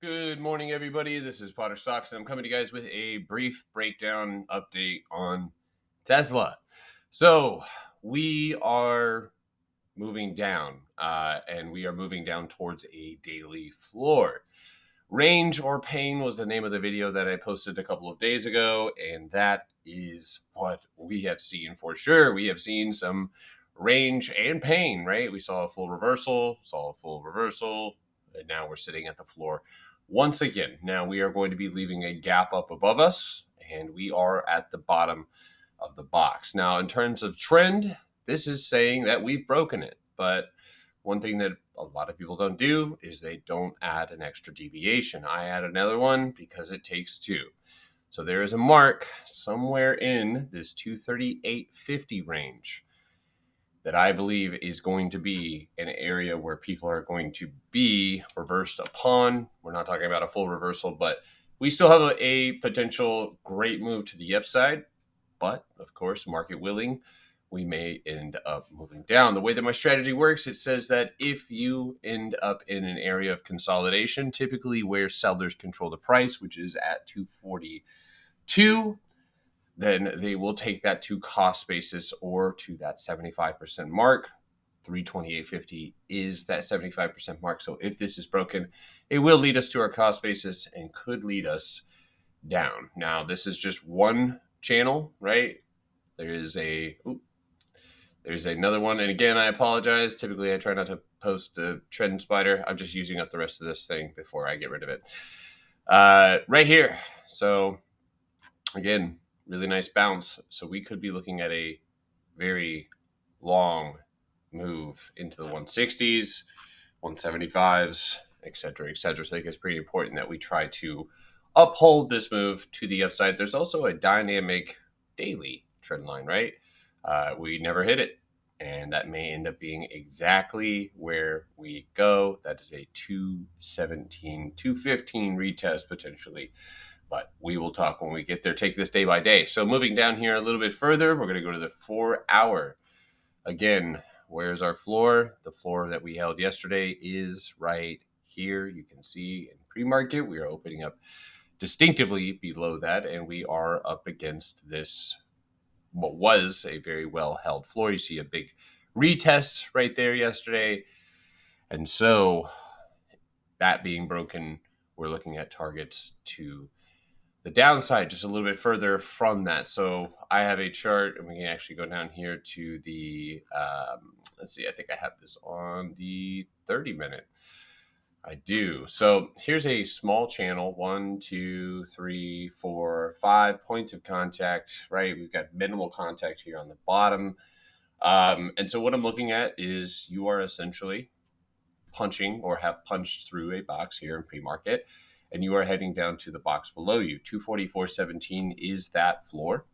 Good morning, everybody. This is Potter Stocks, and I'm coming to you guys with a brief breakdown update on Tesla. So we are moving down, and we are moving down towards a daily floor. Range or pain was the name of the video that I posted a couple of days ago, and that is what we have seen for sure. We have seen some range and pain, right? We saw a full reversal, and now we're sitting at the floor once again. Now we are going to be leaving a gap up above us, and we are at the bottom of the box. Now, in terms of trend, this is saying that we've broken it, but one thing that a lot of people don't do is they don't add an extra deviation. I add another one because it takes two. So there is a mark somewhere in this 238.50 range that I believe is going to be an area where people are going to be reversed upon. We're not talking about a full reversal, but we still have a potential great move to the upside. But of course, market willing, we may end up moving down. The way that my strategy works, it says that if you end up in an area of consolidation, typically where sellers control the price, which is at 242, then they will take that to cost basis or to that 75% mark. 328.50 is that 75% mark. So if this is broken, it will lead us to our cost basis and could lead us down. Now, this is just one channel, right? There's another one. And again, I apologize. Typically, I try not to post the trend spider. I'm just using up the rest of this thing before I get rid of it. Right here. So again, really nice bounce. So we could be looking at a very long move into the 160s, 175s, et cetera, et cetera. So I think it's pretty important that we try to uphold this move to the upside. There's also a dynamic daily trend line, right? We never hit it, and that may end up being exactly where we go. That is a 217, 215 retest potentially, but we will talk when we get there. Take this day by day. So moving down here a little bit further, we're going to go to the 4 hour. Again, where's our floor? The floor that we held yesterday is right here. You can see in pre-market, we are opening up distinctively below that, and we are up against this, what was a very well held floor. You see a big retest right there yesterday. And so that being broken, we're looking at targets to the downside just a little bit further from that. So I have a chart, and we can actually go down here to the, let's see, I think I have this on the 30-minute. I do. So here's a small channel, 1, 2, 3, 4, 5 points of contact, right? We've got minimal contact here on the bottom. And so what I'm looking at is you are essentially punching or have punched through a box here in pre-market, and you are heading down to the box below you. 244.17 is that floor.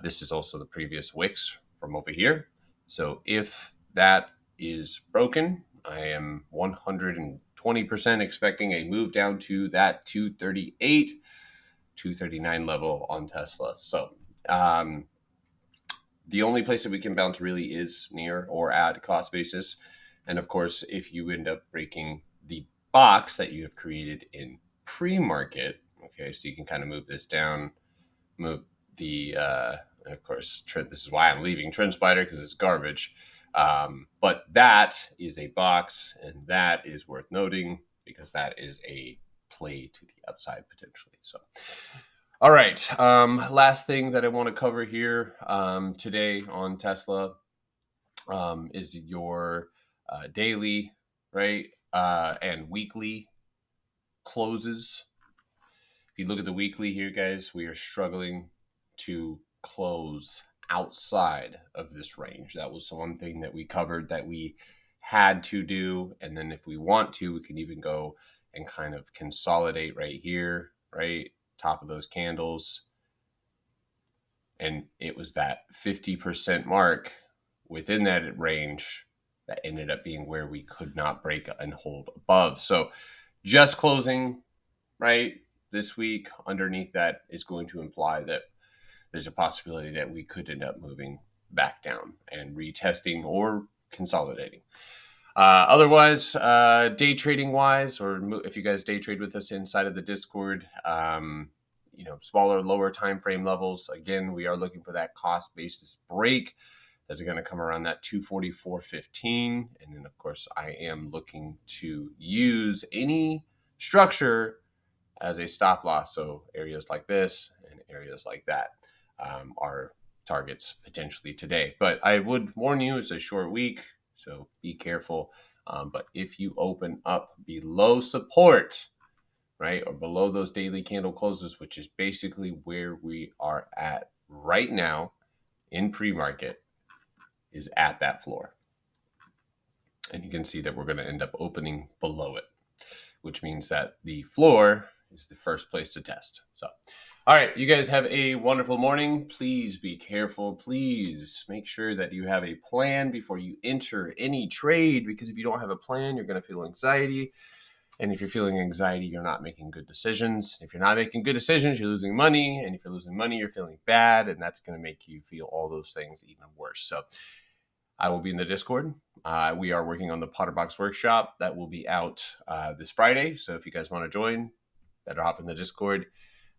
This is also the previous wicks from over here. So if that is broken, I am 120% expecting a move down to that 238, 239 level on Tesla. So the only place that we can bounce really is near or at cost basis. And of course, if you end up breaking the box that you have created in pre-market, okay, so you can kind of move this down, move the, of course, this is why I'm leaving Trend Spider, because it's garbage. But that is a box, and that is worth noting because that is a play to the upside potentially. So, all right. Last thing that I want to cover here today on Tesla is your daily, right, and weekly closes. If you look at the weekly here, guys, we are struggling to close outside of this range. That was one thing that we covered that we had to do. And then if we want to, we can even go and kind of consolidate right here, right? Top of those candles. And it was that 50% mark within that range that ended up being where we could not break and hold above. So just closing, right, this week underneath that is going to imply that there's a possibility that we could end up moving back down and retesting or consolidating. Otherwise, day trading wise, or if you guys day trade with us inside of the Discord, smaller, lower time frame levels. Again, we are looking for that cost basis break. That's going to come around that 244.15. And then, of course, I am looking to use any structure as a stop loss. So areas like this and areas like that are targets potentially today. But I would warn you, it's a short week, so be careful. But if you open up below support, right, or below those daily candle closes, which is basically where we are at right now in pre-market, is at that floor. And you can see that we're going to end up opening below it, which means that the floor is the first place to test. So, all right, you guys have a wonderful morning. Please be careful. Please make sure that you have a plan before you enter any trade, because if you don't have a plan, you're going to feel anxiety. And if you're feeling anxiety, you're not making good decisions. If you're not making good decisions, you're losing money. And if you're losing money, you're feeling bad. And that's going to make you feel all those things even worse. So I will be in the Discord. We are working on the Potterbox workshop that will be out this Friday. So if you guys want to join, better hop in the Discord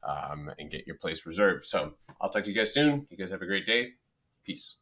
and get your place reserved. So I'll talk to you guys soon. You guys have a great day. Peace.